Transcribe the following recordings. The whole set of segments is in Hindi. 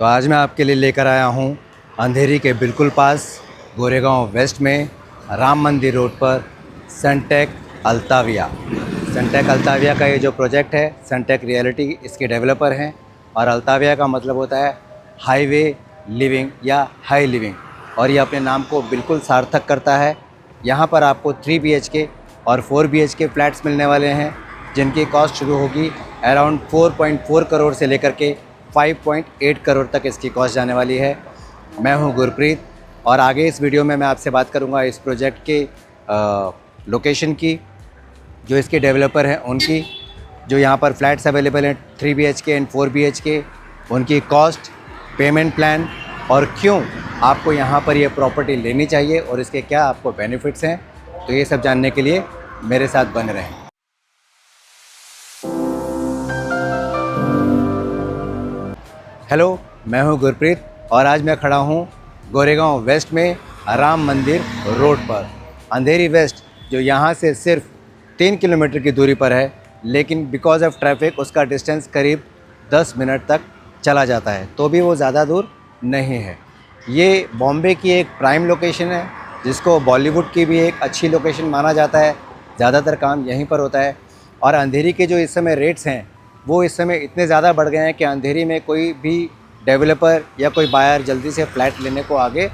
तो आज मैं आपके लिए लेकर आया हूँ अंधेरी के बिल्कुल पास गोरेगांव वेस्ट में राम मंदिर रोड पर सनटेक अल्ताविया। सनटेक अल्ताविया का ये जो प्रोजेक्ट है, सनटेक रियलिटी इसके डेवलपर हैं। और अल्ताविया का मतलब होता है हाईवे लिविंग या हाई लिविंग, और ये अपने नाम को बिल्कुल सार्थक करता है। यहाँ पर आपको 3 BHK और 4 BHK फ्लैट्स मिलने वाले हैं, जिनकी कॉस्ट शुरू होगी अराउंड 4.4 करोड़ से लेकर के 5.8 करोड़ तक इसकी कॉस्ट जाने वाली है। मैं हूं गुरप्रीत, और आगे इस वीडियो में मैं आपसे बात करूंगा इस प्रोजेक्ट के लोकेशन की, जो इसके डेवलपर हैं उनकी, जो यहाँ पर फ्लैट्स अवेलेबल हैं 3 BHK एंड 4 BHK, उनकी कॉस्ट, पेमेंट प्लान, और क्यों आपको यहाँ पर ये प्रॉपर्टी लेनी चाहिए और इसके क्या आपको बेनिफिट्स हैं। तो ये सब जानने के लिए मेरे साथ बने रहें। हेलो, मैं हूं गुरप्रीत, और आज मैं खड़ा हूं गोरेगांव वेस्ट में राम मंदिर रोड पर। अंधेरी वेस्ट जो यहां से सिर्फ 3 किलोमीटर की दूरी पर है, लेकिन बिकॉज़ ऑफ ट्रैफिक उसका डिस्टेंस करीब 10 मिनट तक चला जाता है, तो भी वो ज़्यादा दूर नहीं है। ये बॉम्बे की एक प्राइम लोकेशन है, जिसको बॉलीवुड की भी एक अच्छी लोकेशन माना जाता है। ज़्यादातर काम यहीं पर होता है। और अंधेरी के जो इस समय रेट्स हैं, वो इस समय इतने ज़्यादा बढ़ गए हैं कि अंधेरी में कोई भी डेवलपर या कोई बायर जल्दी से फ्लैट लेने को आगे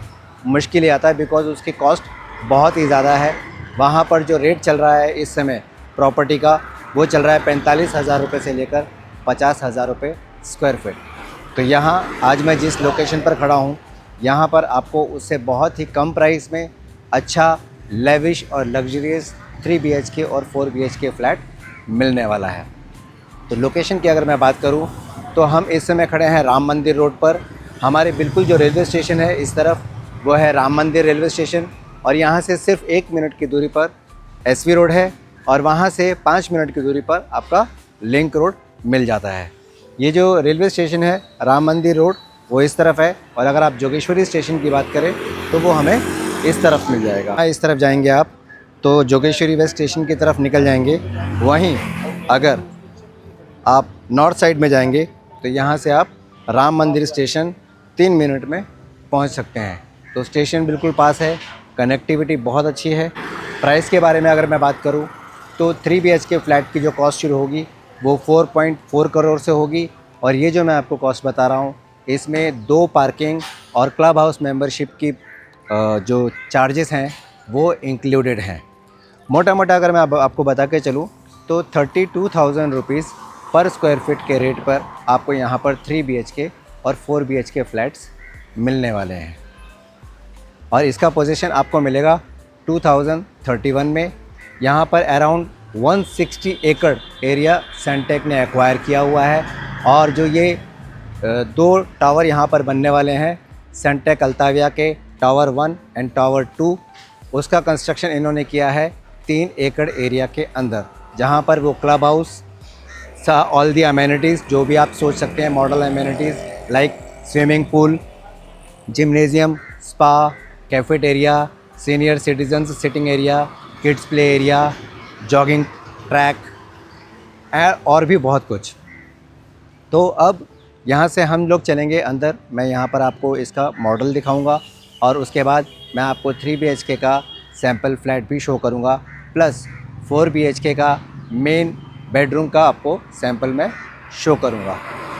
मुश्किल ही आता है, बिकॉज़ उसकी कॉस्ट बहुत ही ज़्यादा है। वहाँ पर जो रेट चल रहा है इस समय प्रॉपर्टी का, वो चल रहा है 45,000 रुपये से लेकर 50,000 रुपये स्क्वायर फीट। तो यहाँ आज मैं जिस लोकेशन पर खड़ा हूँ, यहाँ पर आपको उससे बहुत ही कम प्राइस में अच्छा लेविश और लग्जरियस 3 BHK और 4 BHK फ्लैट मिलने वाला है। तो लोकेशन की अगर मैं बात करूं, तो हम इस समय खड़े हैं राम मंदिर रोड पर। हमारे बिल्कुल जो रेलवे स्टेशन है इस तरफ, वो है राम मंदिर रेलवे स्टेशन, और यहाँ से सिर्फ 1 मिनट की दूरी पर SV रोड है, और वहाँ से 5 मिनट की दूरी पर आपका लिंक रोड मिल जाता है। ये जो रेलवे स्टेशन है राम मंदिर रोड, वो इस तरफ है, और अगर आप जोगेश्वरी स्टेशन की बात करें तो वो हमें इस तरफ मिल जाएगा। इस तरफ जाएंगे आप तो जोगेश्वरी वेस्ट स्टेशन की तरफ निकल जाएंगे। वहीं अगर आप नॉर्थ साइड में जाएंगे तो यहाँ से आप राम मंदिर स्टेशन 3 मिनट में पहुँच सकते हैं। तो स्टेशन बिल्कुल पास है, कनेक्टिविटी बहुत अच्छी है। प्राइस के बारे में अगर मैं बात करूँ तो 3 BHK फ्लैट की जो कॉस्ट शुरू होगी वो 4.4 करोड़ से होगी, और ये जो मैं आपको कॉस्ट बता रहा हूँ, इसमें 2 पार्किंग और क्लब हाउस मेंबरशिप की जो चार्जेस हैं वो इंक्लूडेड हैं। मोटा मोटा अगर मैं आपको बता के चलूँ तो 32,000 रुपीज़ पर स्क्वायर फीट के रेट पर आपको यहाँ पर 3 BHK और 4 BHK फ्लैट्स मिलने वाले हैं। और इसका पोजीशन आपको मिलेगा 2031 में। यहाँ पर अराउंड 160 एकड़ एरिया सनटेक ने एक्वायर किया हुआ है, और जो ये 2 टावर यहाँ पर बनने वाले हैं सनटेक अल्ताविया के, टावर 1 एंड टावर 2, उसका कंस्ट्रक्शन इन्होंने किया है 3 एकड़ एरिया के अंदर, जहाँ पर वो club house, all the amenities जो भी आप सोच सकते हैं, model amenities like swimming pool, gymnasium, spa, cafeteria, senior citizens sitting area, kids play area, jogging track, और भी बहुत कुछ। तो अब यहाँ से हम लोग चलेंगे अंदर। मैं यहाँ पर आपको इसका मॉडल दिखाऊंगा, और उसके बाद मैं आपको 3 BHK का सैम्पल फ्लैट भी शो करूँगा, प्लस 4 BHK का मेन बेडरूम का आपको सैंपल में शो करूँगा।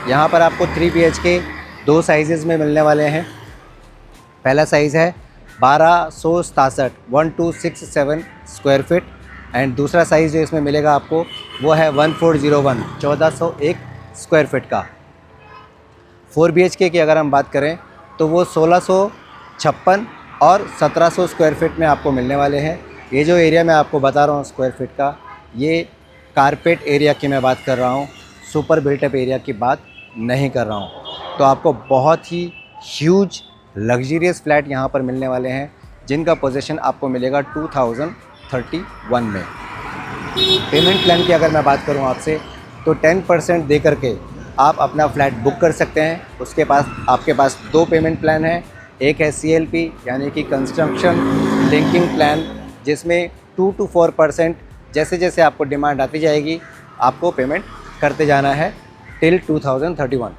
यहाँ पर आपको 3 BHK 2 साइज़ में मिलने वाले हैं। पहला साइज़ है 1267 1267 स्क्वायर फीट, एंड दूसरा साइज़ जो इसमें मिलेगा आपको वो है 1401 1401 स्क्वायर फीट का। 4 BHK की अगर हम बात करें तो वो 1656 और 1700 स्क्वायर फीट में आपको मिलने वाले हैं। ये जो एरिया मैं आपको बता रहा हूँ स्क्वायर फीट का, ये कारपेट एरिया की मैं बात कर रहा हूँ, सुपर बिल्टअप एरिया की बात नहीं कर रहा हूँ। तो आपको बहुत ही ह्यूज लग्जरियस फ्लैट यहाँ पर मिलने वाले हैं, जिनका पोजीशन आपको मिलेगा 2031 में। पेमेंट प्लान की अगर मैं बात करूँ आपसे, तो 10% दे करके आप अपना फ्लैट बुक कर सकते हैं। उसके पास आपके पास 2 पेमेंट प्लान हैं। एक है CLP यानी कि कंस्ट्रक्शन लिंकिंग प्लान, जिसमें 2 to 4% जैसे जैसे आपको डिमांड आती जाएगी आपको पेमेंट करते जाना है टिल 2031।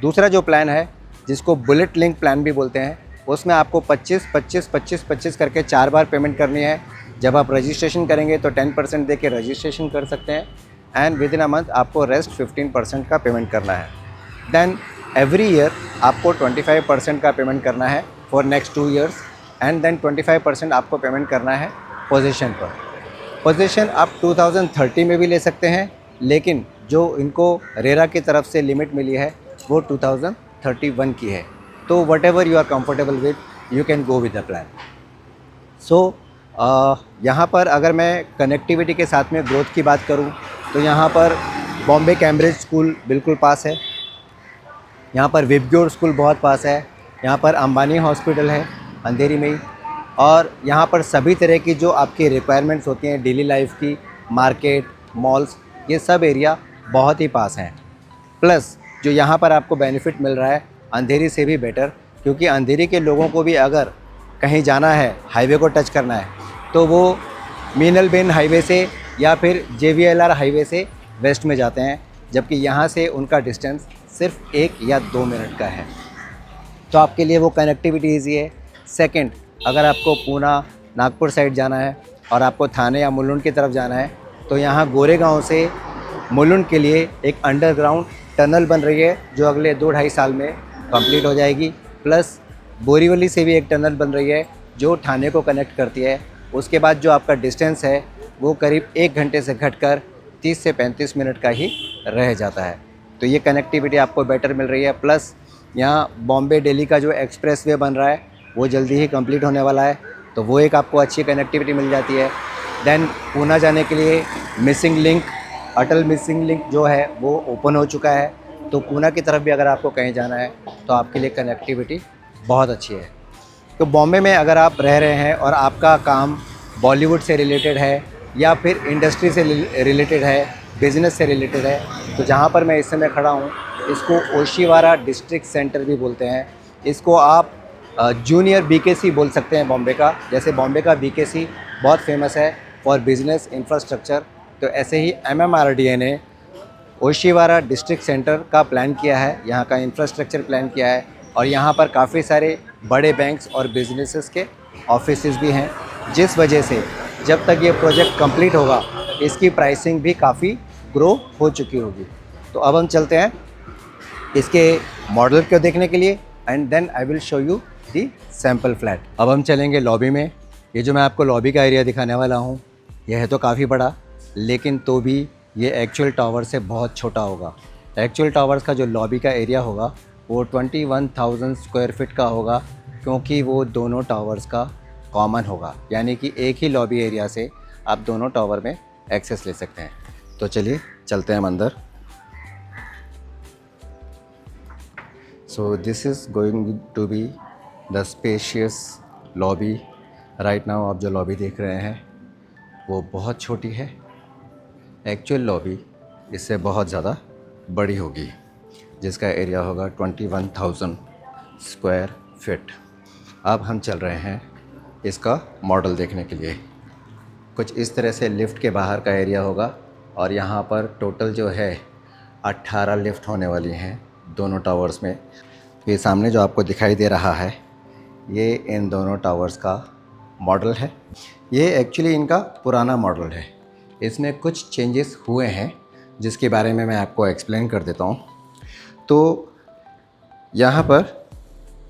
दूसरा जो प्लान है जिसको बुलेट लिंक प्लान भी बोलते हैं, उसमें आपको 25 करके 4 बार पेमेंट करनी है। जब आप रजिस्ट्रेशन करेंगे तो 10% दे के रजिस्ट्रेशन कर सकते हैं and with in a month आपको रेस्ट 15% का पेमेंट करना है। देन एवरी ईयर आपको 25% का पेमेंट करना है for next 2 years and then 25% आपको पेमेंट करना है पोजीशन पर। पोजीशन आप 2030 में भी ले सकते हैं, लेकिन जो इनको रेरा की तरफ से लिमिट मिली है वो 2031 की है। तो whatever you are comfortable with, you can go with the plan. So यहाँ पर अगर मैं कनेक्टिविटी के साथ में ग्रोथ की बात करूँ तो यहाँ पर बॉम्बे कैम्ब्रिज स्कूल बिल्कुल पास है, यहाँ पर विबग्योर स्कूल बहुत पास है, यहाँ पर अंबानी हॉस्पिटल है अंधेरी में ही, और यहाँ पर सभी तरह की जो आपकी रिक्वायरमेंट्स होती हैं डेली लाइफ की, मार्केट, मॉल्स, ये सब एरिया बहुत ही पास हैं। प्लस जो यहाँ पर आपको बेनिफिट मिल रहा है अंधेरी से भी बेटर, क्योंकि अंधेरी के लोगों को भी अगर कहीं जाना है, हाईवे को टच करना है, तो वो मीनल बेन हाईवे से या फिर JVLR हाईवे से वेस्ट में जाते हैं, जबकि यहाँ से उनका डिस्टेंस सिर्फ 1 या 2 मिनट का है। तो आपके लिए वो कनेक्टिविटी ईजी है। सेकंड, अगर आपको पूना, नागपुर साइड जाना है और आपको थाने या मुलुंड की तरफ जाना है, तो यहाँ गोरेगांव से मुलुंड के लिए एक अंडरग्राउंड टनल बन रही है जो अगले 2-2.5 साल में कंप्लीट हो जाएगी। प्लस बोरीवली से भी एक टनल बन रही है जो ठाणे को कनेक्ट करती है। उसके बाद जो आपका डिस्टेंस है वो करीब 1 घंटे से घटकर 30 से 35 मिनट का ही रह जाता है। तो ये कनेक्टिविटी आपको बेटर मिल रही है। प्लस यहाँ बॉम्बे दिल्ली का जो एक्सप्रेस वे बन रहा है वो जल्दी ही कंप्लीट होने वाला है, तो वो एक आपको अच्छी कनेक्टिविटी मिल जाती है। देन पूना जाने के लिए मिसिंग लिंक, अटल मिसिंग लिंक जो है वो ओपन हो चुका है, तो पूना की तरफ भी अगर आपको कहीं जाना है तो आपके लिए कनेक्टिविटी बहुत अच्छी है। तो बॉम्बे में अगर आप रह रहे हैं और आपका काम बॉलीवुड से रिलेटेड है या फिर इंडस्ट्री से रिलेटेड है, बिज़नेस से रिलेटेड है, तो जहाँ पर मैं इस समय खड़ा हूँ इसको ओशिवारा डिस्ट्रिक्ट सेंटर भी बोलते हैं। इसको आप जूनियर BKC बोल सकते हैं बॉम्बे का। जैसे बॉम्बे का BKC बहुत फेमस है फॉर बिज़नेस इंफ्रास्ट्रक्चर, तो ऐसे ही MMRDA ने ओशिवारा डिस्ट्रिक्ट सेंटर का प्लान किया है, यहाँ का इंफ्रास्ट्रक्चर प्लान किया है, और यहाँ पर काफ़ी सारे बड़े बैंक्स और बिजनेसेस के ऑफिसेज भी हैं, जिस वजह से जब तक ये प्रोजेक्ट कंप्लीट होगा इसकी प्राइसिंग भी काफ़ी ग्रो हो चुकी होगी। तो अब हम चलते हैं इसके मॉडल को देखने के लिए and then I will show you the sample flat. अब हम चलेंगे लॉबी में। ये जो मैं आपको लॉबी का एरिया दिखाने वाला हूँ यह है तो काफ़ी बड़ा, लेकिन तो भी ये एक्चुअल टावर से बहुत छोटा होगा। एक्चुअल टावर्स का जो लॉबी का एरिया होगा वो 21,000 स्क्वायर फीट का होगा, क्योंकि वो दोनों टावर्स का कॉमन होगा, यानी कि एक ही लॉबी एरिया से आप दोनों टावर में एक्सेस ले सकते हैं। तो चलिए चलते हैं हम अंदर। So this is going to be the spacious lobby. Right now आप जो लॉबी देख रहे हैं वो बहुत छोटी है, एक्चुअल लॉबी इससे बहुत ज़्यादा बड़ी होगी, जिसका एरिया होगा 21,000 स्क्वायर फीट। अब हम चल रहे हैं इसका मॉडल देखने के लिए। कुछ इस तरह से लिफ्ट के बाहर का एरिया होगा, और यहाँ पर टोटल जो है 18 लिफ्ट होने वाली हैं दोनों टावर्स में। ये सामने जो आपको दिखाई दे रहा है ये इन दोनों टावर्स का मॉडल है। ये एक्चुअली इनका पुराना मॉडल है, इसमें कुछ चेंजेस हुए हैं जिसके बारे में मैं आपको एक्सप्लेन कर देता हूँ। तो यहाँ पर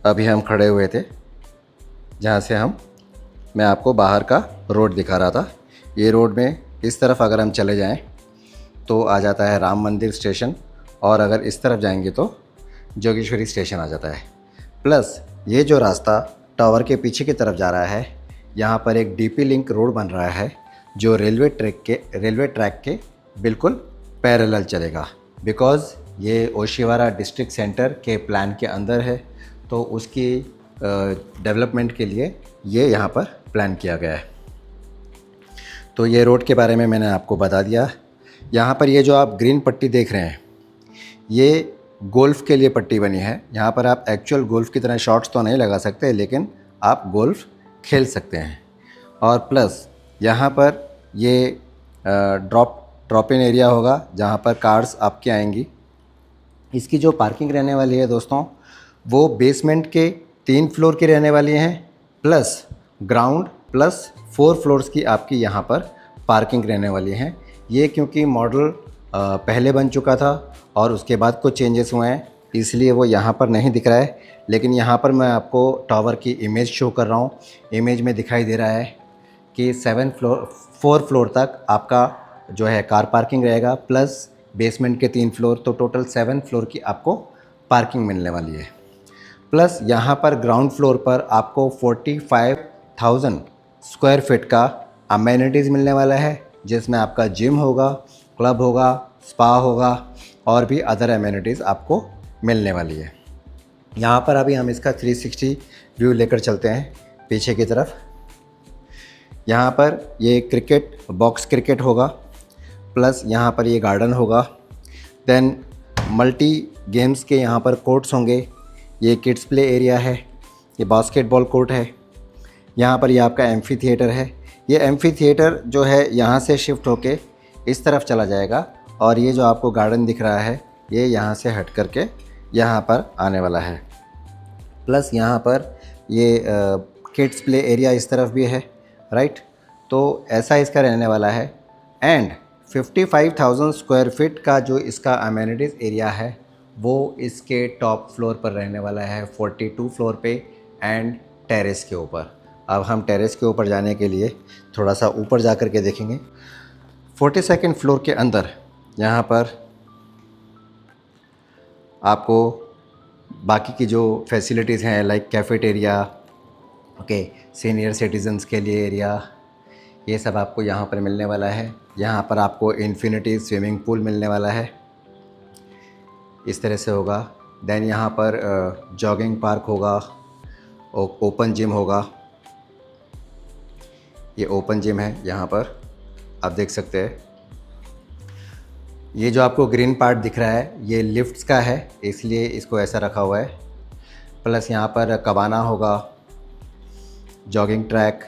अभी हम खड़े हुए थे, जहाँ से मैं आपको बाहर का रोड दिखा रहा था। ये रोड में इस तरफ अगर हम चले जाएं तो आ जाता है राम मंदिर स्टेशन, और अगर इस तरफ जाएंगे तो जोगेश्वरी स्टेशन आ जाता है। प्लस ये जो रास्ता टावर के पीछे की तरफ जा रहा है, यहाँ पर एक DP लिंक रोड बन रहा है जो रेलवे ट्रैक के बिल्कुल पैरेलल चलेगा, बिकॉज़ ये ओशिवारा डिस्ट्रिक्ट सेंटर के प्लान के अंदर है, तो उसकी डेवलपमेंट के लिए ये यहाँ पर प्लान किया गया है। तो ये रोड के बारे में मैंने आपको बता दिया। यहाँ पर ये जो आप ग्रीन पट्टी देख रहे हैं ये गोल्फ़ के लिए पट्टी बनी है। यहाँ पर आप एक्चुअल गोल्फ़ की तरह शॉट्स तो नहीं लगा सकते, लेकिन आप गोल्फ़ खेल सकते हैं। और प्लस यहाँ पर ये ड्रॉप इन एरिया होगा जहाँ पर कार्स आपकी आएंगी। इसकी जो पार्किंग रहने वाली है दोस्तों वो बेसमेंट के 3 फ्लोर की रहने वाली हैं, प्लस ग्राउंड प्लस 4 फ्लोर्स की आपकी यहाँ पर पार्किंग रहने वाली हैं। ये क्योंकि मॉडल पहले बन चुका था और उसके बाद कुछ चेंजेस हुए हैं, इसलिए वो यहाँ पर नहीं दिख रहा है। लेकिन यहाँ पर मैं आपको टावर की इमेज शो कर रहा हूँ। इमेज में दिखाई दे रहा है कि 4 फ्लोर तक आपका जो है कार पार्किंग रहेगा, प्लस बेसमेंट के 3 फ्लोर, तो टोटल 7 फ्लोर की आपको पार्किंग मिलने वाली है। प्लस यहाँ पर ग्राउंड फ्लोर पर आपको 45,000 स्क्वायर फीट का अमेनिटीज़ मिलने वाला है, जिसमें आपका जिम होगा, क्लब होगा, स्पा होगा और भी अदर अमेनिटीज़ आपको मिलने वाली है। यहाँ पर अभी हम इसका 360 व्यू लेकर चलते हैं पीछे की तरफ। यहाँ पर ये क्रिकेट बॉक्स क्रिकेट होगा, प्लस यहाँ पर ये गार्डन होगा। देन मल्टी गेम्स के यहाँ पर कोर्ट्स होंगे। ये किड्स प्ले एरिया है, ये बास्केटबॉल कोर्ट है। यहाँ पर ये आपका एम्फी थिएटर है। ये एम्फी थिएटर जो है यहाँ से शिफ्ट होके इस तरफ चला जाएगा और ये जो आपको गार्डन दिख रहा है ये यहाँ से हट करके यहाँ पर आने वाला है। प्लस यहाँ पर ये किड्स प्ले एरिया इस तरफ भी है, राइट। तो ऐसा इसका रहने वाला है। एंड 55,000 स्क्वायर फीट का जो इसका अमेनिटीज़ एरिया है वो इसके टॉप फ्लोर पर रहने वाला है, 42 फ्लोर पे एंड टेरेस के ऊपर। अब हम टेरेस के ऊपर जाने के लिए थोड़ा सा ऊपर जा कर के देखेंगे। 42nd फ्लोर के अंदर यहाँ पर आपको बाकी की जो फैसिलिटीज़ हैं like cafeteria, okay, senior citizens के लिए एरिया, ये सब आपको यहाँ पर मिलने वाला है। यहाँ पर आपको इन्फिनिटी स्विमिंग पूल मिलने वाला है, इस तरह से होगा। देन यहाँ पर जॉगिंग पार्क होगा, ओपन जिम होगा। ये ओपन जिम है, यहाँ पर आप देख सकते हैं। ये जो आपको ग्रीन पार्ट दिख रहा है ये लिफ्ट्स का है, इसलिए इसको ऐसा रखा हुआ है। प्लस यहाँ पर कबाना होगा, jogging track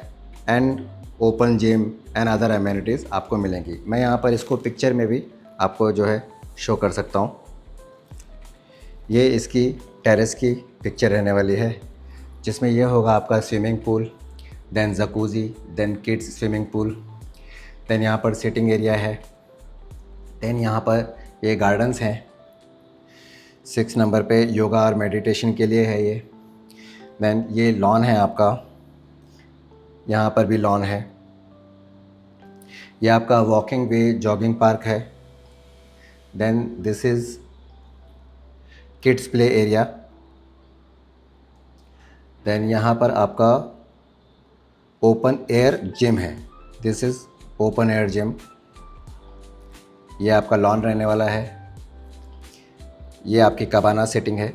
and open gym and other amenities आपको मिलेंगी। मैं यहाँ पर इसको पिक्चर में भी आपको जो है शो कर सकता हूँ। ये इसकी टेरेस की पिक्चर रहने वाली है, जिसमें यह होगा आपका swimming pool, then jacuzzi, then kids swimming pool, then यहाँ पर सिटिंग एरिया है, देन यहाँ पर ये गार्डन्स हैं। 6 नंबर पे योगा और मेडिटेशन के लिए है ये। देन ये लॉन है आपका, यहाँ पर भी लॉन है। ये आपका वॉकिंग वे जॉगिंग पार्क है। Then this is kids play area. Then यहाँ पर आपका ओपन एयर जिम है, this is open air gym. ये आपका लॉन रहने वाला है। ये आपकी कबाना सेटिंग है।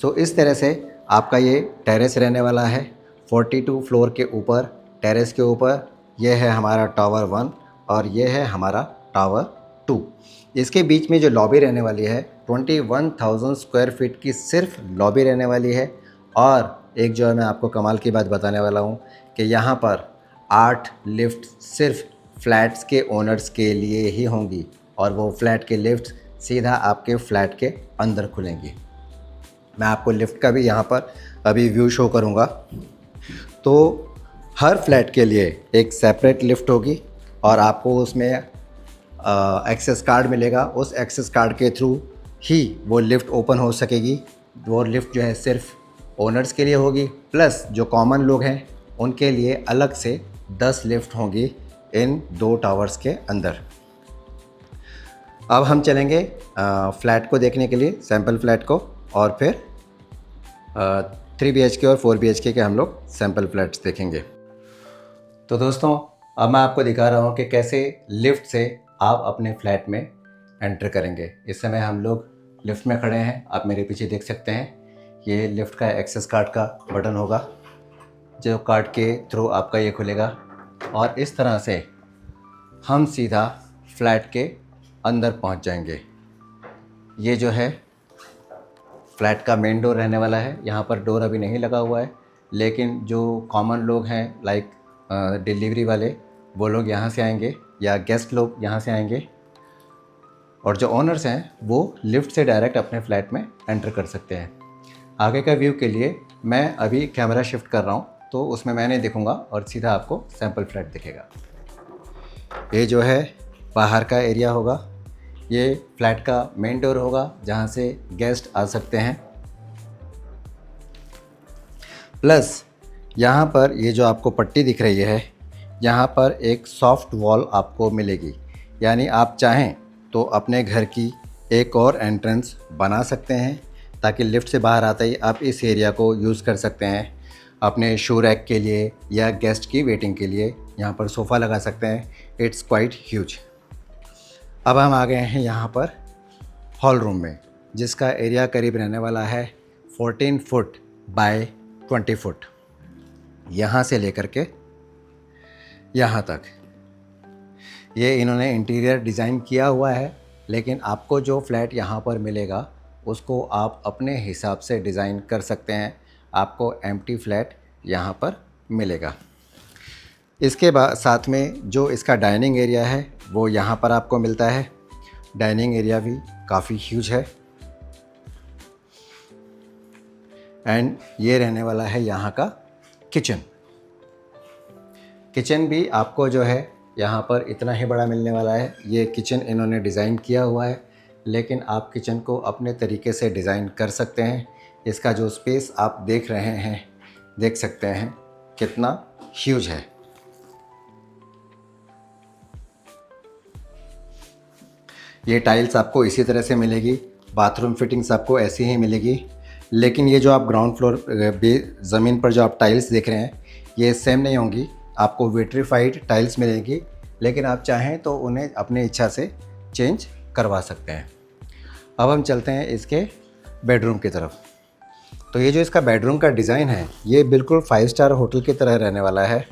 सो इस तरह से आपका ये टेरेस रहने वाला है 42 फ्लोर के ऊपर। टेरेस के ऊपर ये है हमारा टावर 1 और ये है हमारा टावर 2। इसके बीच में जो लॉबी रहने वाली है 21,000 स्क्वायर फीट की सिर्फ लॉबी रहने वाली है। और एक जो है मैं आपको कमाल की बात बताने वाला हूँ कि यहाँ पर 8 लिफ्ट सिर्फ फ्लैट्स के ओनर्स के लिए ही होंगी और वो फ्लैट के लिफ्ट सीधा आपके फ्लैट के अंदर खुलेंगी। मैं आपको लिफ्ट का भी यहाँ पर अभी व्यू शो करूँगा। तो हर फ्लैट के लिए एक सेपरेट लिफ्ट होगी और आपको उसमें एक्सेस कार्ड मिलेगा। उस एक्सेस कार्ड के थ्रू ही वो लिफ्ट ओपन हो सकेगी। वो लिफ्ट जो है सिर्फ ओनर्स के लिए होगी, प्लस जो कॉमन लोग हैं उनके लिए अलग से 10 लिफ्ट होंगी इन 2 टावर्स के अंदर। अब हम चलेंगे फ्लैट को देखने के लिए, सैम्पल फ्लैट को, और फिर 3 BHK और 4 BHK के हम लोग सैम्पल फ्लैट्स देखेंगे। तो दोस्तों अब मैं आपको दिखा रहा हूँ कि कैसे लिफ्ट से आप अपने फ्लैट में एंटर करेंगे। इस समय हम लोग लिफ्ट में खड़े हैं, आप मेरे पीछे देख सकते हैं। ये लिफ्ट का एक्सेस कार्ड का बटन होगा, जो कार्ड के थ्रू आपका ये खुलेगा और इस तरह से हम सीधा फ्लैट के अंदर पहुंच जाएंगे। ये जो है फ्लैट का मेन डोर रहने वाला है। यहाँ पर डोर अभी नहीं लगा हुआ है, लेकिन जो कॉमन लोग हैं लाइक डिलीवरी वाले, वो लोग यहाँ से आएंगे या गेस्ट लोग यहाँ से आएंगे, और जो ओनर्स हैं वो लिफ्ट से डायरेक्ट अपने फ्लैट में एंटर कर सकते हैं। आगे का व्यू के लिए मैं अभी कैमरा शिफ्ट कर रहा हूँ, तो उसमें मैं नहीं दिखूँगा और सीधा आपको सैम्पल फ्लैट दिखेगा। ये जो है बाहर का एरिया होगा, ये फ्लैट का मेन डोर होगा जहाँ से गेस्ट आ सकते हैं। प्लस यहाँ पर ये जो आपको पट्टी दिख रही है, यहाँ पर एक सॉफ्ट वॉल आपको मिलेगी, यानी आप चाहें तो अपने घर की एक और एंट्रेंस बना सकते हैं ताकि लिफ्ट से बाहर आते ही आप इस एरिया को यूज़ कर सकते हैं अपने शू रैक के लिए या गेस्ट की वेटिंग के लिए। यहाँ पर सोफ़ा लगा सकते हैं। It's quite huge. अब हम आ गए हैं यहाँ पर हॉल रूम में, जिसका एरिया करीब रहने वाला है 14 फुट बाय 20 फुट। यहाँ से लेकर के यहाँ तक ये इन्होंने इंटीरियर डिज़ाइन किया हुआ है, लेकिन आपको जो फ्लैट यहाँ पर मिलेगा उसको आप अपने हिसाब से डिज़ाइन कर सकते हैं। आपको एम्प्टी फ्लैट यहाँ पर मिलेगा। इसके बाद साथ में जो इसका डाइनिंग एरिया है वो यहाँ पर आपको मिलता है। डाइनिंग एरिया भी काफ़ी ह्यूज है। एंड ये रहने वाला है यहाँ का किचन। किचन भी आपको जो है यहाँ पर इतना ही बड़ा मिलने वाला है। ये किचन इन्होंने डिज़ाइन किया हुआ है, लेकिन आप किचन को अपने तरीके से डिज़ाइन कर सकते हैं। इसका जो स्पेस आप देख रहे हैं, देख सकते हैं कितना ह्यूज है। ये टाइल्स आपको इसी तरह से मिलेगी, बाथरूम फिटिंग्स आपको ऐसी ही मिलेगी। लेकिन ये जो आप ग्राउंड फ्लोर ज़मीन पर जो आप टाइल्स देख रहे हैं ये सेम नहीं होंगी, आपको विट्रीफाइड टाइल्स मिलेगी, लेकिन आप चाहें तो उन्हें अपनी इच्छा से चेंज करवा सकते हैं। अब हम चलते हैं इसके बेडरूम की तरफ। तो ये जो इसका बेडरूम का डिज़ाइन है ये बिल्कुल 5 स्टार होटल की तरह रहने वाला है।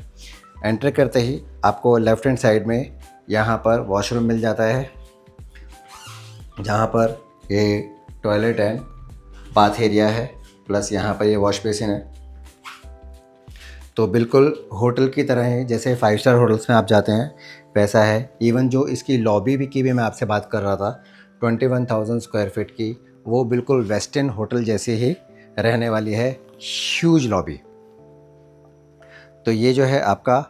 एंटर करते ही आपको लेफ़्ट हैंड साइड में यहाँ पर वॉशरूम मिल जाता है, जहाँ पर ये टॉयलेट एंड बाथ एरिया है, प्लस यहाँ पर ये वॉश बेसिन है। तो बिल्कुल होटल की तरह है, जैसे 5 स्टार होटल्स में आप जाते हैं वैसा है। इवन जो इसकी लॉबी भी की भी मैं आपसे बात कर रहा था 21,000 स्क्वायर फीट की, वो बिल्कुल वेस्टर्न होटल जैसी ही रहने वाली है। Huge lobby. तो ये जो है आपका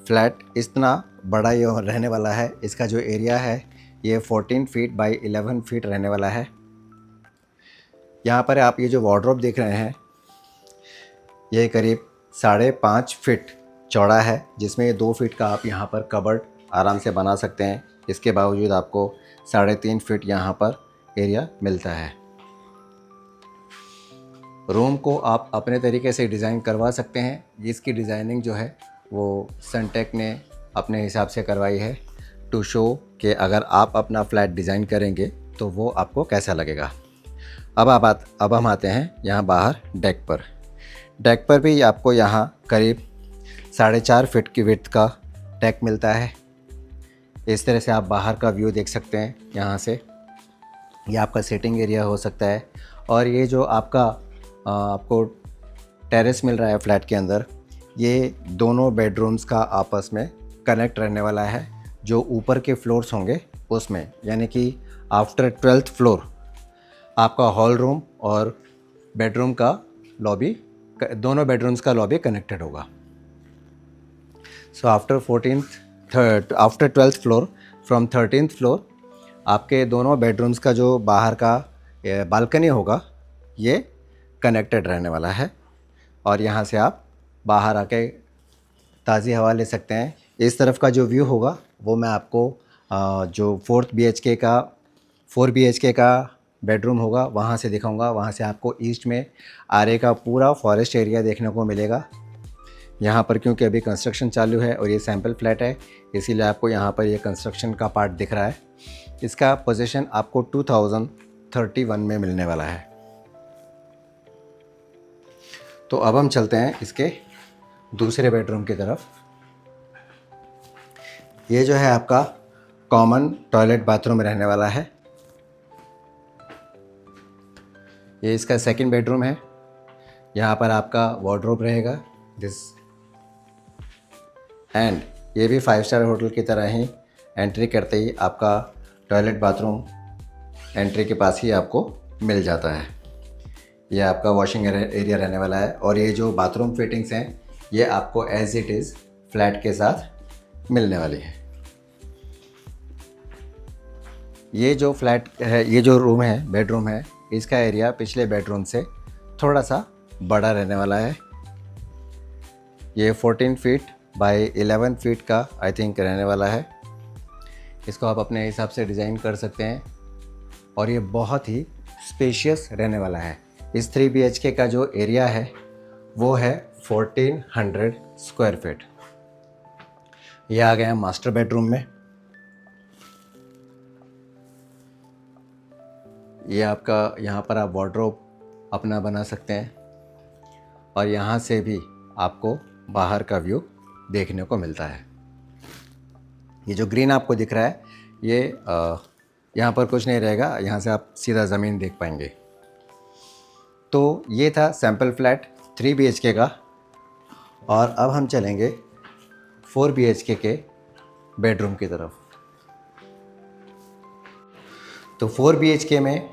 फ्लैट इतना बड़ा ये रहने वाला है। इसका जो एरिया है ये 14 फीट बाई 11 फीट रहने वाला है। यहाँ पर आप ये जो वार्डरोब देख रहे हैं ये करीब 5.5 फीट चौड़ा है, जिसमें ये 2 फीट का आप यहाँ पर कबर्ड आराम से बना सकते हैं। इसके बावजूद आपको 3.5 फीट यहाँ पर एरिया मिलता है। रूम को आप अपने तरीके से डिज़ाइन करवा सकते हैं। इसकी डिज़ाइनिंग जो है वो सनटेक ने अपने हिसाब से करवाई है, टू शो कि अगर आप अपना फ्लैट डिज़ाइन करेंगे तो वो आपको कैसा लगेगा। अब हम आते हैं यहाँ बाहर डेक पर। डेक पर भी आपको यहाँ करीब 4.5 फीट की विड्थ का डेक मिलता है। इस तरह से आप बाहर का व्यू देख सकते हैं यहाँ से। ये आपका सिटिंग एरिया हो सकता है। और ये जो आपको टेरेस मिल रहा है फ्लैट के अंदर, ये दोनों बेडरूम्स का आपस में कनेक्ट रहने वाला है। जो ऊपर के फ्लोर्स होंगे उसमें, यानी कि आफ्टर 12th फ्लोर आपका हॉल रूम और बेडरूम का लॉबी, दोनों बेडरूम्स का लॉबी कनेक्टेड होगा। So after 12th floor from 13th floor आपके दोनों बेडरूम्स का जो बाहर का बालकनी होगा ये कनेक्टेड रहने वाला है। और यहाँ से आप बाहर आके ताज़ी हवा ले सकते हैं। इस तरफ का जो व्यू होगा वो मैं आपको जो 4 BHK का बेडरूम होगा वहाँ से दिखाऊंगा। वहाँ से आपको ईस्ट में आरे का पूरा फॉरेस्ट एरिया देखने को मिलेगा। यहाँ पर क्योंकि अभी कंस्ट्रक्शन चालू है और ये सैम्पल फ्लैट है, इसीलिए आपको यहाँ पर ये कंस्ट्रक्शन का पार्ट दिख रहा है। इसका पोजीशन आपको 2031 में मिलने वाला है। तो अब हम चलते हैं इसके दूसरे बेडरूम की तरफ। ये जो है आपका कॉमन टॉयलेट बाथरूम रहने वाला है। ये इसका सेकंड बेडरूम है। यहाँ पर आपका वार्डरोब रहेगा एंड ये भी 5 स्टार होटल की तरह ही एंट्री करते ही आपका टॉयलेट बाथरूम एंट्री के पास ही आपको मिल जाता है। ये आपका वॉशिंग एरिया रहने वाला है और ये जो बाथरूम फिटिंग्स हैं ये आपको एज इट इज़ फ्लैट के साथ मिलने वाली है। ये जो फ्लैट है, ये जो रूम है, बेडरूम है, इसका एरिया पिछले बेडरूम से थोड़ा सा बड़ा रहने वाला है। ये 14 फीट बाय 11 फीट का आई थिंक रहने वाला है। इसको आप अपने हिसाब से डिज़ाइन कर सकते हैं और ये बहुत ही स्पेशियस रहने वाला है। इस 3 BHK का जो एरिया है वो है 1400 स्क्वायर फीट। ये आ गया मास्टर बेडरूम में। ये आपका, यहाँ पर आप वार्डरोब अपना बना सकते हैं और यहाँ से भी आपको बाहर का व्यू देखने को मिलता है। ये जो ग्रीन आपको दिख रहा है ये यहाँ पर कुछ नहीं रहेगा, यहाँ से आप सीधा ज़मीन देख पाएंगे। तो ये था सैम्पल फ्लैट 3 BHK का और अब हम चलेंगे 4 BHK के बेडरूम की तरफ। तो 4 BHK में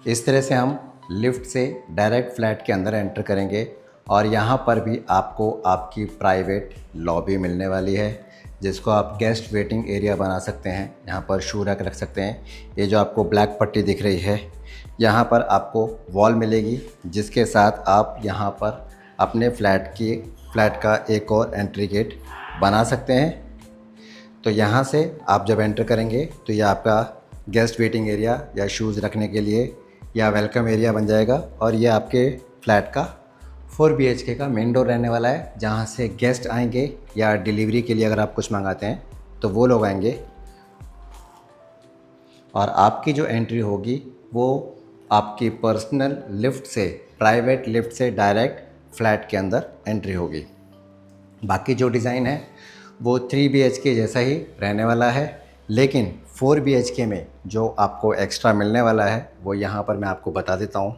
इस तरह से हम लिफ्ट से डायरेक्ट फ्लैट के अंदर एंटर करेंगे और यहाँ पर भी आपको आपकी प्राइवेट लॉबी मिलने वाली है जिसको आप गेस्ट वेटिंग एरिया बना सकते हैं। यहाँ पर शू रैक रख सकते हैं। ये जो आपको ब्लैक पट्टी दिख रही है, यहाँ पर आपको वॉल मिलेगी जिसके साथ आप यहाँ पर अपने फ्लैट का एक और एंट्री गेट बना सकते हैं। तो यहाँ से आप जब एंटर करेंगे तो ये आपका गेस्ट वेटिंग एरिया या शूज़ रखने के लिए या वेलकम एरिया बन जाएगा और ये आपके फ्लैट का 4 BHK का मेन डोर रहने वाला है जहाँ से गेस्ट आएंगे या डिलीवरी के लिए अगर आप कुछ मंगाते हैं तो वो लोग आएंगे और आपकी जो एंट्री होगी वो आपकी पर्सनल लिफ्ट से, प्राइवेट लिफ्ट से डायरेक्ट फ्लैट के अंदर एंट्री होगी। बाकी जो डिज़ाइन है वो 3 BHK जैसा ही रहने वाला है, लेकिन 4 BHK में जो आपको एक्स्ट्रा मिलने वाला है वो यहाँ पर मैं आपको बता देता हूँ।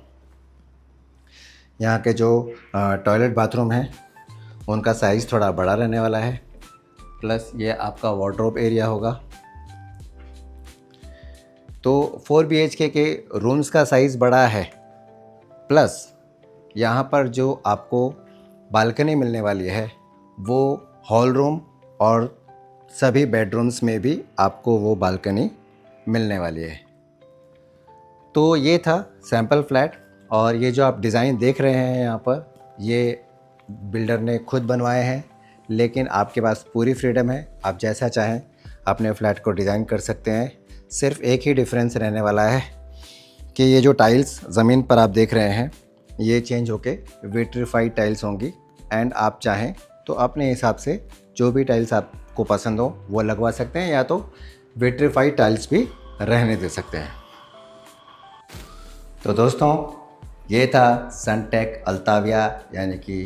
यहाँ के जो टॉयलेट बाथरूम हैं उनका साइज़ थोड़ा बड़ा रहने वाला है, प्लस ये आपका वार्डरोब एरिया होगा। तो 4 BHK के रूम्स का साइज़ बड़ा है, प्लस यहाँ पर जो आपको बालकनी मिलने वाली है वो हॉल रूम और सभी बेडरूम्स में भी आपको वो बालकनी मिलने वाली है। तो ये था सैम्पल फ्लैट और ये जो आप डिज़ाइन देख रहे हैं यहाँ पर, ये बिल्डर ने खुद बनवाए हैं, लेकिन आपके पास पूरी फ्रीडम है, आप जैसा चाहें अपने फ्लैट को डिज़ाइन कर सकते हैं। सिर्फ एक ही डिफरेंस रहने वाला है कि ये जो टाइल्स ज़मीन पर आप देख रहे हैं ये चेंज होके विट्रीफाइड टाइल्स होंगी एंड आप चाहें तो अपने हिसाब से जो भी टाइल्स आपको पसंद हो वो लगवा सकते हैं या तो विट्रीफाइड टाइल्स भी रहने दे सकते हैं। तो दोस्तों ये था सनटेक अल्ताविया यानी कि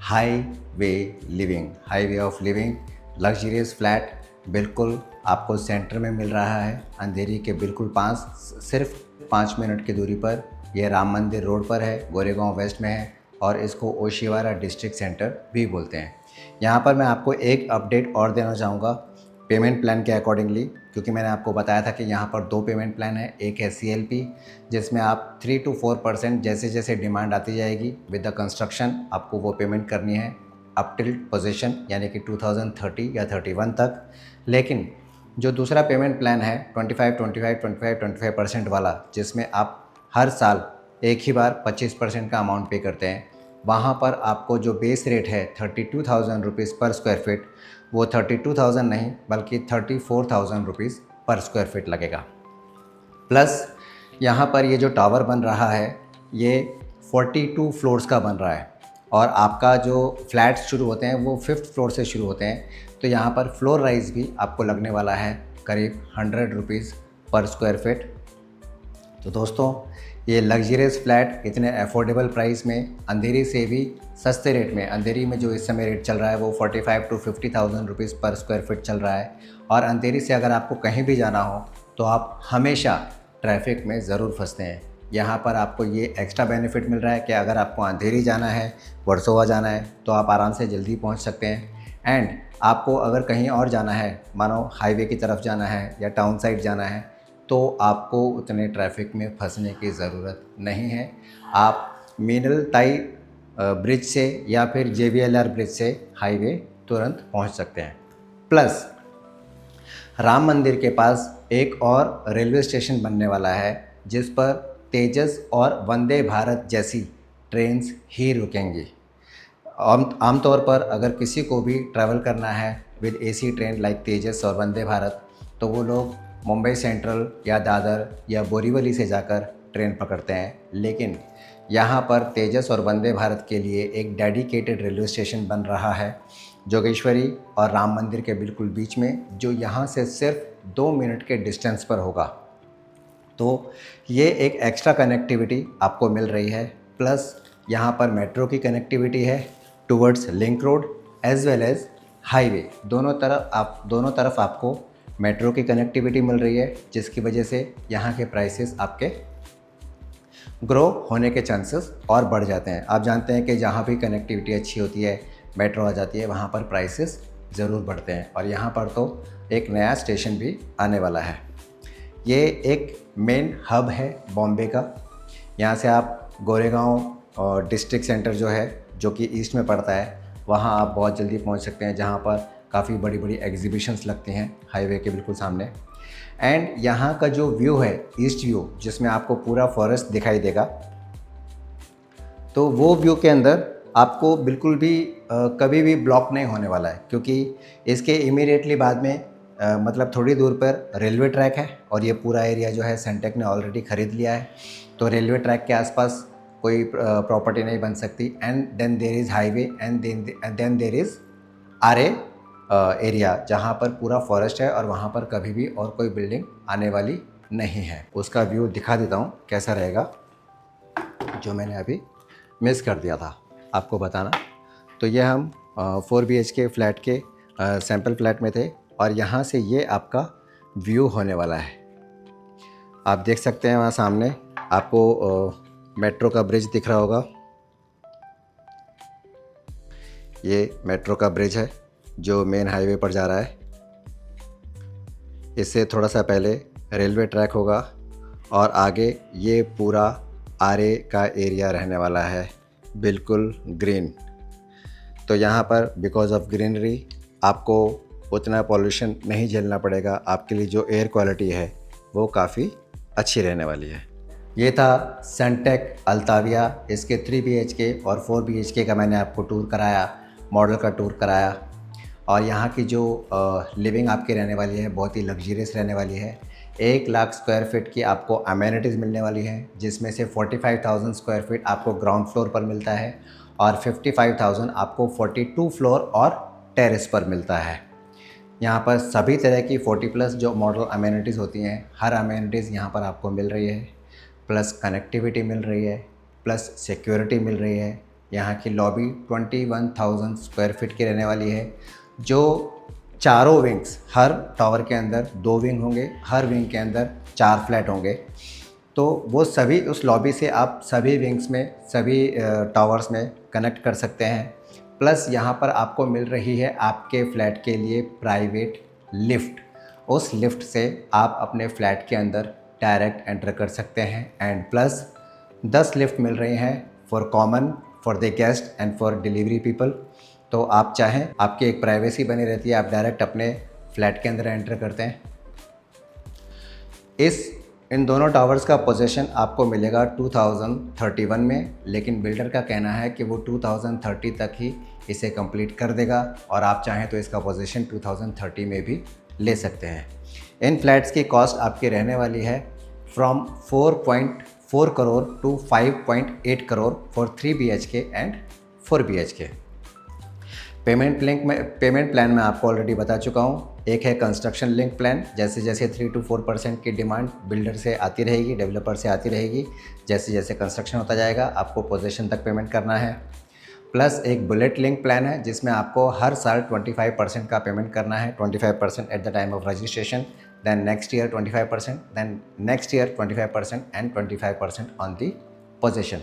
highway of living luxurious flat बिल्कुल आपको सेंटर में मिल रहा है, अंधेरी के बिल्कुल पास, सिर्फ 5 मिनट की दूरी पर। यह राम मंदिर रोड पर है, गोरेगांव वेस्ट में है और इसको ओशिवारा डिस्ट्रिक्ट सेंटर भी बोलते हैं। यहाँ पर मैं आपको एक अपडेट और देना चाहूँगा पेमेंट प्लान के अकॉर्डिंगली, क्योंकि मैंने आपको बताया था कि यहाँ पर 2 पेमेंट प्लान है। एक है CLP जिसमें आप 3 to 4% जैसे जैसे डिमांड आती जाएगी विद द कंस्ट्रक्शन आपको वो पेमेंट करनी है अप टिल पोजीशन यानी कि 2030 या 31 तक। लेकिन जो दूसरा पेमेंट प्लान है 25% वाला, जिसमें आप हर साल एक ही बार 25% का अमाउंट पे करते हैं, वहाँ पर आपको जो बेस रेट है 32,000 रुपीज़ पर स्क्वायर फीट, वो 32,000 नहीं बल्कि 34,000 रुपीज़ पर स्क्वायर फीट लगेगा। प्लस यहाँ पर ये जो टावर बन रहा है ये 42 फ्लोर्स का बन रहा है और आपका जो फ्लैट्स शुरू होते हैं वो 5th फ्लोर से शुरू होते हैं। तो यहाँ पर फ्लोर राइज भी आपको लगने वाला है करीब 100 रुपीज़ पर स्क्वायर फीट। तो दोस्तों ये लग्जरियस फ्लैट इतने अफोर्डेबल प्राइस में, अंधेरी से भी सस्ते रेट में, अंधेरी में जो इस समय रेट चल रहा है वो 45 to 50,000 रुपीज़ पर स्क्वायर फीट चल रहा है। और अंधेरी से अगर आपको कहीं भी जाना हो तो आप हमेशा ट्रैफिक में ज़रूर फंसते हैं। यहाँ पर आपको ये एक्स्ट्रा बेनिफिट मिल रहा है कि अगर आपको अंधेरी जाना है, वर्सोवा जाना है तो आप आराम से जल्दी पहुँच सकते हैं। एंड आपको अगर कहीं और जाना है, मानो हाईवे की तरफ जाना है या टाउन साइड जाना है, तो आपको उतने ट्रैफिक में फंसने की ज़रूरत नहीं है। आप मीनल ताई ब्रिज से या फिर JVLR ब्रिज से हाईवे तुरंत पहुंच सकते हैं। प्लस राम मंदिर के पास एक और रेलवे स्टेशन बनने वाला है जिस पर तेजस और वंदे भारत जैसी ट्रेन्स ही रुकेंगी। आमतौर पर अगर किसी को भी ट्रैवल करना है विद AC ट्रेन लाइक तेजस और वंदे भारत, तो वो लोग मुंबई सेंट्रल या दादर या बोरीवली से जाकर ट्रेन पकड़ते हैं। लेकिन यहाँ पर तेजस और वंदे भारत के लिए एक डेडिकेटेड रेलवे स्टेशन बन रहा है जोगेश्वरी और राम मंदिर के बिल्कुल बीच में, जो यहाँ से सिर्फ 2 मिनट के डिस्टेंस पर होगा। तो ये एक एक्स्ट्रा कनेक्टिविटी आपको मिल रही है। प्लस यहाँ पर मेट्रो की कनेक्टिविटी है towards link road as well as highway. दोनों तरफ आपको मेट्रो की कनेक्टिविटी मिल रही है, जिसकी वजह से यहाँ के प्राइसेस आपके ग्रो होने के चांसेस और बढ़ जाते हैं। आप जानते हैं कि जहाँ भी कनेक्टिविटी अच्छी होती है, मेट्रो आ जाती है, वहाँ पर प्राइसेस ज़रूर बढ़ते हैं। और यहाँ पर तो एक नया स्टेशन भी आने वाला है। ये एक मेन हब है बॉम्बे का। यहाँ से आप गोरेगांव और डिस्ट्रिक्ट सेंटर जो है, जो कि ईस्ट में पड़ता है, वहाँ आप बहुत जल्दी पहुँच सकते हैं, जहाँ पर काफ़ी बड़ी बड़ी एग्जीबिशंस लगती हैं हाईवे के बिल्कुल सामने। एंड यहाँ का जो व्यू है ईस्ट व्यू, जिसमें आपको पूरा फॉरेस्ट दिखाई देगा, तो वो व्यू के अंदर आपको बिल्कुल भी कभी भी ब्लॉक नहीं होने वाला है, क्योंकि इसके इमीडिएटली बाद में मतलब थोड़ी दूर पर रेलवे ट्रैक है और ये पूरा एरिया जो है सेंटेक ने ऑलरेडी ख़रीद लिया है। तो रेलवे ट्रैक के आसपास कोई प्रॉपर्टी नहीं बन सकती। And then there is highway and then there is our area, जहाँ पर पूरा फॉरेस्ट है और वहाँ पर कभी भी और कोई बिल्डिंग आने वाली नहीं है। उसका व्यू दिखा देता हूँ कैसा रहेगा, जो मैंने अभी मिस कर दिया था आपको बताना। तो ये हम 4 BHK फ्लैट के सैम्पल फ्लैट में थे और यहाँ से ये आपका व्यू होने वाला है। आप देख सकते हैं वहाँ सामने आपको मेट्रो का ब्रिज दिख रहा होगा। ये मेट्रो का ब्रिज है जो मेन हाईवे पर जा रहा है। इससे थोड़ा सा पहले रेलवे ट्रैक होगा और आगे ये पूरा आरे का एरिया रहने वाला है, बिल्कुल ग्रीन। तो यहाँ पर बिकॉज ऑफ ग्रीनरी आपको उतना पॉल्यूशन नहीं झेलना पड़ेगा। आपके लिए जो एयर क्वालिटी है वो काफ़ी अच्छी रहने वाली है। ये था सनटेक अल्ताविया। इसके 3 BHK और 4 BHK का मैंने आपको टूर कराया, मॉडल का टूर कराया। और यहाँ की जो लिविंग आपकी रहने वाली है बहुत ही लग्जरियस रहने वाली है। 1 लाख स्क्वायर फीट की आपको अमेनिटीज़ मिलने वाली हैं, जिसमें से 45,000 स्क्वायर फीट आपको ग्राउंड फ्लोर पर मिलता है और 55,000 आपको 42 फ्लोर और टेरेस पर मिलता है। यहाँ पर सभी तरह की 40+ जो मॉडल अमेनिटीज़ होती हैं, हर अमेनिटीज़ यहाँ पर आपको मिल रही है। प्लस कनेक्टिविटी मिल रही है, प्लस सिक्योरिटी मिल रही है। यहाँ की लॉबी 21,000 स्क्वायर फीट की रहने वाली है, जो चारों विंग्स, हर टावर के अंदर 2 विंग होंगे, हर विंग के अंदर 4 फ्लैट होंगे। तो वो सभी उस लॉबी से आप सभी विंग्स में, सभी टावर्स में कनेक्ट कर सकते हैं। प्लस यहाँ पर आपको मिल रही है आपके फ्लैट के लिए प्राइवेट लिफ्ट। उस लिफ्ट से आप अपने फ्लैट के अंदर डायरेक्ट एंटर कर सकते हैं। एंड प्लस 10 लिफ्ट मिल रही हैं for common, for the guest and for delivery people. तो आप चाहें, आपकी एक प्राइवेसी बनी रहती है, आप डायरेक्ट अपने फ्लैट के अंदर एंटर करते हैं। इन दोनों टावर्स का पोजीशन आपको मिलेगा 2031 में, लेकिन बिल्डर का कहना है कि वो 2030 तक ही इसे कंप्लीट कर देगा और आप चाहें तो इसका पोजीशन 2030 में भी ले सकते हैं। इन फ्लैट्स की कॉस्ट आपकी रहने वाली है from 4.4 crore to 5.8 crore for 3 BHK and 4 BHK। Payment plan मैं आपको ऑलरेडी बता चुका हूँ। एक है कंस्ट्रक्शन लिंक प्लान। जैसे जैसे 3 to 4% की डिमांड बिल्डर से आती रहेगी, डेवलपर से आती रहेगी, जैसे जैसे कंस्ट्रक्शन होता जाएगा आपको पोजीशन तक पेमेंट करना है। प्लस एक बुलेट लिंक प्लान है जिसमें आपको हर साल 25% का पेमेंट करना है। 25% at the time of registration, then next year 25%, then next year 25% and 25% on the position.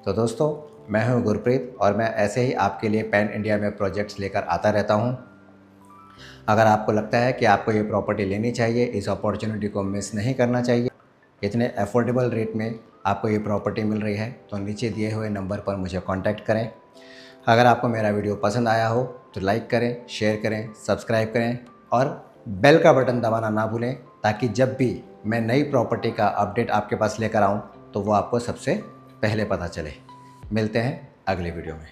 तो दोस्तों, मैं हूं गुरप्रीत और मैं ऐसे ही आपके लिए पैन इंडिया में प्रोजेक्ट्स लेकर आता रहता हूं। अगर आपको लगता है कि आपको ये प्रॉपर्टी लेनी चाहिए, इस अपॉर्चुनिटी को मिस नहीं करना चाहिए, इतने अफोर्डेबल रेट में आपको ये प्रॉपर्टी मिल रही है तो नीचे दिए हुए नंबर पर मुझे कांटेक्ट करें। अगर आपको मेरा वीडियो पसंद आया हो तो लाइक करें, शेयर करें, सब्सक्राइब करें और बेल का बटन दबाना ना भूलें, ताकि जब भी मैं नई प्रॉपर्टी का अपडेट आपके पास लेकर आऊँ तो वो आपको सबसे पहले पता चले। मिलते हैं अगले वीडियो में।